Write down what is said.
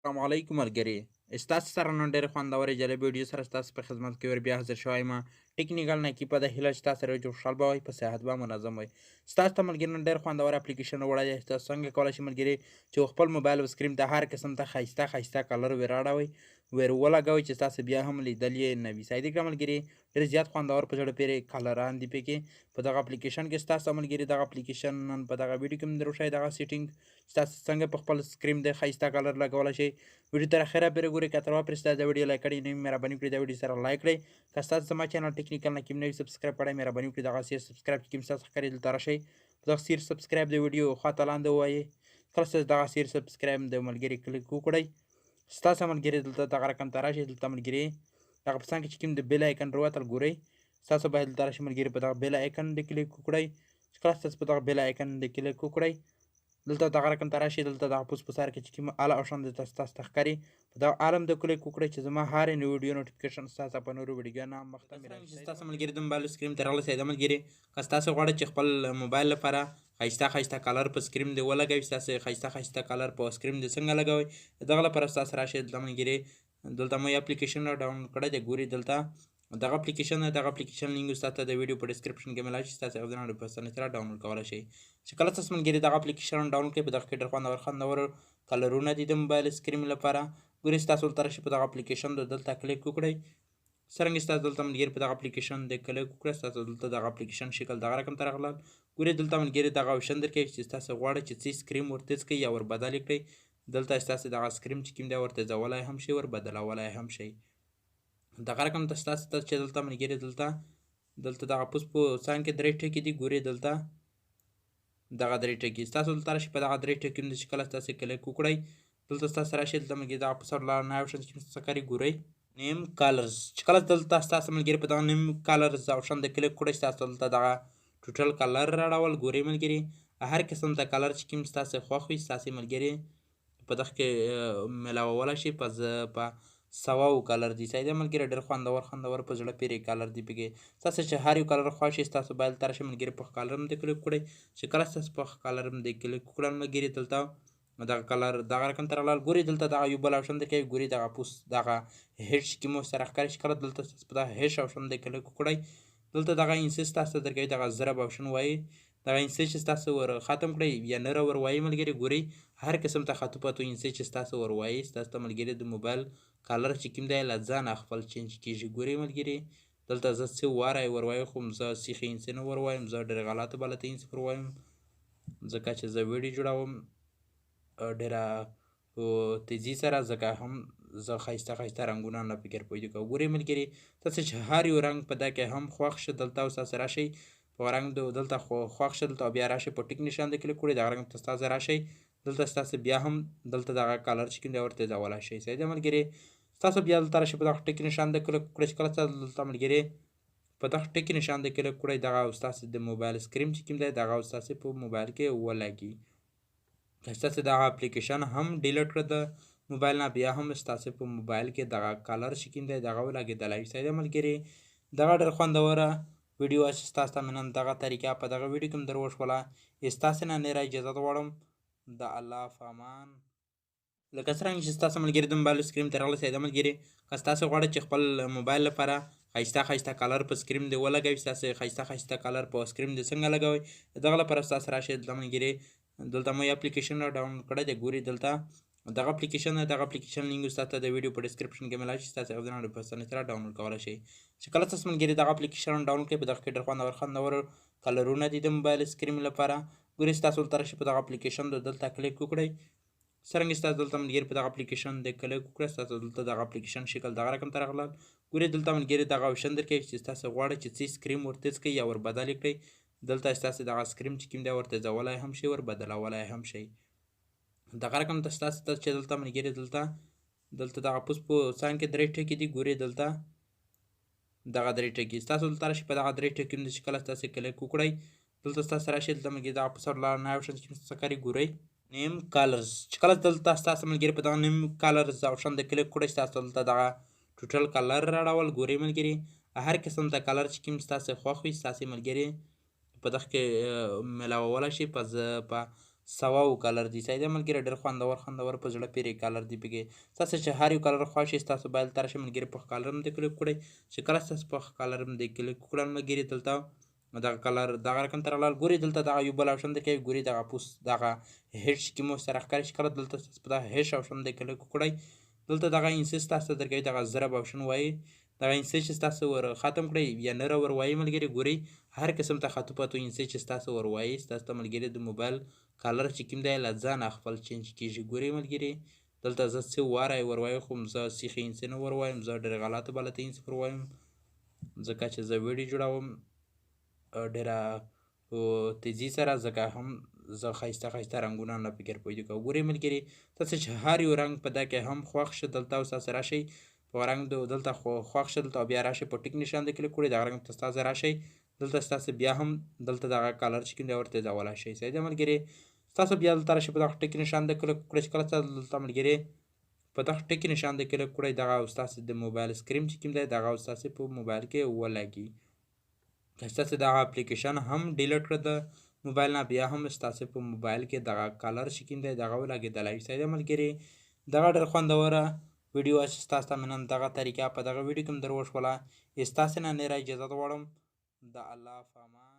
السلام علیکم ملګري، ستاسو سره نن ډېرې خوندورې جالبې ویډیو سره ستاسو په خدمت کې ور بیا حاضر شوی یم. ټکنیکل نکی په د هیله چې تاسو سره جوړ خوشحال به وئ، په صحت به منظم وئ. ستاسو ته ملګري نن ډېر خوندور اپلیکیشن وړی دی. تاسو څنګه کولی شئ ملګري چې خپل موبایل سکرین ته هر قسم ته ښایسته ښایسته کلر ور اړوئ، ور ولګوئ چې تاسو بیا هم لیدل یې نه وي. صحیح دی که ملګري ډېر زیات خوندور په زړه پورې کلران دي پکې. په دغه اپلیکیشن کې ستاسو ملګري دغه اپلیکیشن نن په دغه ویډیو کې هم در وښایي دغه سیټینګ تاسو څنګه په خپل سکرین د ښایسته کلر لګولی شئ. ویډیو تر اخره پورې ګورئ. که تر وپرې ستاسو د ویډیو لایک کړی نه وي مهرباني وکړئ د ویډیو سره لایک کړئ. که ستاسو زما چینل ټکنیکل نکیم نه وي سبسکرایب کړی مهرباني وکړئ دغه سیر سبسکرایب چې کوم ستاسو ښکاري دلته راشئ. په دغه سیر سبسکرایب د ویډیو خواته لاندې ووایئ. کله ستاسو دغه سیر سبسکرایب د ملګري کلیک وکړئ، ستاسو ملګري دلته دغه رقم ته راشئ. دلته ملګري دغه په څنګ کې چې کوم د بیل آیکن راوتل ګورئ، ستاسو باید دلته راشئ ملګري په دغه بیل آیکن د کلیک وکړئ. چې کله ستاسو په دغه بیل آیکن د کلیک وکړئ، دلته دغه رقم ته راشئ. دلته دغه پوس په سر کې چې کوم اله آپشن دی تاسو ته ښکاري، په دغه اله هم د کلیک وکړئ چې زما هرې نوې ویډیو نوټیفیکیشن ستاسو په نورو ویډیوګانو نه مخته مې راشي. ستاسو ملګري د موبایل سکرین ته راغلی سئ ملګري، که تاسو غواړئ چې خپل موبایل لپاره ښایسته ښایسته کلر په سکرین دې ولګوئ، ستاسو ښایسته ښایسته کلر په سکرین دې څنګه لګوئ، د دغه لپاره ستاسو راشئ. دلته ملګري دلته مو اپلیکیشن را ډاونلوډ کړی دی، ګورئ دلته دغه اپلیکیشن لینک ستاسو ته د ویډیو په ډسکرپشن کې میلاوي شي، تاسو هغه په اسانۍ سره ډاونلوډ کولی شئ. چې کله تاسو ملګري دغه اپلیکیشن ډاونلوډ کړئ، په دغه کې ډېر خوندور کلرونه دي د موبایل سکرین لپاره. ګورئ ستاسو دلته راشئ، په دغه اپلیکیشن دلته کلیک وکړئ. څرنګه ستاسو دلته ملګري په دغه اپلیکیشن د کلیک وکړه، ستاسو دلته دغه اپلیکیشن شکل دغه رقم ته راغلل. ګورئ دلته ملګري دغه آپشن درکوي چې تاسو غواړئ چې څه سکرین ور تېز کړئ یا ور بدل یې کړئ. دلته ستاسو دغه سکرین چې کوم دی ور تېزولی هم شئ، ور بدلولی هم شئ. دغه رقم ته ستاسو ته چې دلته ملګري دلته دغه پوس په څنګ کې درې ټکي دي، ګورئ دلته دغه درې ټکي ستاسو دلته راشئ. په دغه درې ټکي باندې چې کله تاسو کلیک وکړئ، دلته ستاسو راشئ. دلته ملګري دغه په سر لاندې آپشن چې کوم څه ښکاري ګورئ نیم کلرز. چې کله دلته ستاسو ملګري په دغه نیم کلرز آپشن د کلیک وکړئ، ستاسو دلته دغه ټوټل کلر راړول ګورئ ملګري هر قسم ته کلر چې کوم ستاسو خوښ وي ستاسو ملګري په دغه کې میلاولی شي. په 100 کلر دي. صحیح دی ملګري ډېر خوندور په زړه پورې کلر دي پکې. ستاسو چې هر یو کلر خوښ شي ستاسو باید دلته راشئ ملګري په کلر هم د کلیک وکړئ. چې کله ستاسو په کلر هم د کلیک وکړل ملګري دلته دغه کلر دغه رقم ته راغلل. ګورئ دلته دغه یو بل آپشن درکوي، ګورئ دغه پوس دغه هیډ چې کوم سره ښکاري. چې کله دلته ستاسو په دغه هیډ آپشن د کلیک وکړئ، دلته دغه انسیس تاسو ته درکوي، دغه ضرب آپشن وایي. دغه انسیس چې تاسو ور ختم کړئ یا نره ور وایي ملګري، ګورئ هر قسم ته خطو پتو انسیس چې تاسو ور وایي ستاسو ته ملګري د موبایل کلر چې کوم دی له ځانه خپل چینج کېږي. ګورئ ملګري دلته زه څه واره ور وایم، خو زه سیخې انسي نه ور وایم، زه ډېرې غلطه بلته انسي ور وایم ځکه چې زه ویډیو جوړوم ډېره تیزي سره، ځکه هم زه ښایسته رنګونه نه فکر پیدا کوم. ګورئ ملګري تاسو چې هر یو رنګ په دغه کې هم خوښ شه دلته او تاسو راشئ په رنګ دلته خوښ شه دلته بیا راشئ په ټیک نشان د کلیک کړئ، دغه رنګ ته تاسو راشئ. دلته ستاسو بیا هم دلته دغه کلر چې کوم دی ور تېزولی شئ. صحیح دی ملګري ستاسو بیا دلته راشئ په دغه ټیک نشان د کلیک وکړئ. چې کله تاسو دلته ملګري په دغه ټیک نشان د کلیک کړئ، دغه ستاسو د موبایل سکرین چې کوم دی دغه ستاسو په موبایل کې ولګي. که ستاسو دغه اپلیکیشن هم ډیلیټ کړه د موبایل نه، بیا هم ستاسو په موبایل کې دغه کلر چې کوم دی دغه ولګېدلی. صحیح دی ملګري دغه ډېر خوندوره ویډیو وه چې ستاسو ته مې نن دغه طریقه په دغه ویډیو کې هم در وښوله. ستاسو نه ډېره اجازت غواړم د الله په امان. لکه څرنګه چې ستاسو ملګري د موبایل سکرین ته راغلی. صحیح ده ملګري که تاسو غواړئ چې خپل موبایل لپاره ښایسته کلر په سکرین دې ولګوئ، ستاسو ښایسته کلر په سکرین دې څنګه لګوئ، د دغه لپاره ستاسو راشئ. دلته ملګري دلته مو اپلیکیشن را ډاونلوډ کړی دی، ګورئ دلته دغه اپلیکیشن لینک ستاسو ته د ویډیو په ډسکرپشن کې میلاوي شي، تاسو هغه په اسانۍ سره ډاونلوډ کولی شئ. چې کله تاسو ملګري دغه اپلیکیشن ډاونلوډ کړئ، په دغه کې ډېر خوندور کلرونه دي د موبایل سکرین لپاره. ګورئ ستاسو دلته راشئ په دغه اپلیکیشن دلته کلیک وکړئ. څرنګه ستاسو دلته ملګري په دغه اپلیکیشن د کلیک وکړه، ستاسو دلته دغه اپلیکیشن شکل دغه رقم ته راغلل. ګورئ دلته ملګري دغه آپشن درکوي چې تاسو غواړئ چې څه سکرین ور تېز کړئ یا ور بدل یې کړئ. دلته ستاسو دغه سکرین چې کوم دی ور تېزولی هم شئ، ور بدلولی هم شئ. دغه رقم ته ستاسو ته چې دلته ملګري دلته دغه پوس په څنګ کې درې ټکي دي، ګورئ دلته دغه درې ټکي ستاسو دلته راشئ. په دغه درې ټکي باندې چې کله تاسو کلیک وکړئ، دلته ستاسو راشئ. دلته ملګري دغه په سر لاندې آپشن چې کوم څه ښکاري ګورئ نیم کلرز. چې کله دلته ستاسو ملګري په دغه نیم کلرز آپشن د کلیک وکړئ، ستاسو دلته دغه ټوټل کلر راړول ګورئ ملګري هر قسم ته کلر چې کوم ستاسو خوښ وي ستاسو ملګري په دغه کې میلاولی شي په سواو کلر دی صحیح ده ملګري ډېر خوندور په زړه پورې کلر دی پکې ستاسو چې هر یو کلر خوښ شي ستاسو موبایل ته راشئ ملګري په کلر باندې کلیک کړئ چې کله ستاسو په کلر باندې کلیک کړل ملګري دلته دغه کلر دغه رقم ته راغلل ګورئ دلته دغه یو بل آپشن دی کوي ګورئ دغه پوس دغه هیډ چې مو سره ښکاري چې کله دلته ستاسو په دغه هیډ آپشن باندې کلیک کړئ دلته دغه انسیس تاسو ته درکوي دغه ضرب آپشن وایي دغه انسیس چې تاسو ور ختم کړئ یا نه ور وایي ملګري ګورئ هر قسم ته خطو پاتو انسیس چې تاسو ور وایي ستاسو ته ملګري د موبایل کلر چې کوم دی له ځانه خپل چینج کېږي ګورئ ملګري دلته زه څه واره یې ور وایم خو زه سیخې انسي نه ور وایم زه ډېرې غلطه انسي ور وایم ځکه چې زه ویډیو جوړوم ډېره په تیزي سره ځکه هم زه ښایسته رنګونه نه فکر پیدا کوم ګورئ ملګري تاسو چې هر یو رنګ په دا کې هم خوښ شه دلته اوس تاسو راشئ په رنګ دلته خوښ شه دلته بیا راشئ په ټیک نشان باندې کلیک کړئ دغه رنګ ته تاسو راشئ دلته ستاسو بیا هم دلته دغه کلر چې کوم دی ورته اضافولی شئ صحیح ده ملګري ستاسو بیا دلته راشئ په دغه ټیک نشان باندې کلیک کړئ چې کله ستاسو دلته ملګري په دغه ټیک نشان باندې کلیک کړئ دغه ستاسو د موبایل سکرین چې کوم دی دغه ستاسو په موبایل کې ولګي که ستاسو دغه اپلیکیشن هم ډیلیټ کړه د موبایل نه بیا هم ستاسو په موبایل کې دغه کلر چې کوم دی دغه ولګېدلی صحیح ده ملګري دغه ډېر خوندوره ویډیو چې ستاسو ته مې نن دغه طریقه په دغه ویډیو کې هم در وښوله ستاسو نه اجازه غواړم د الله په امان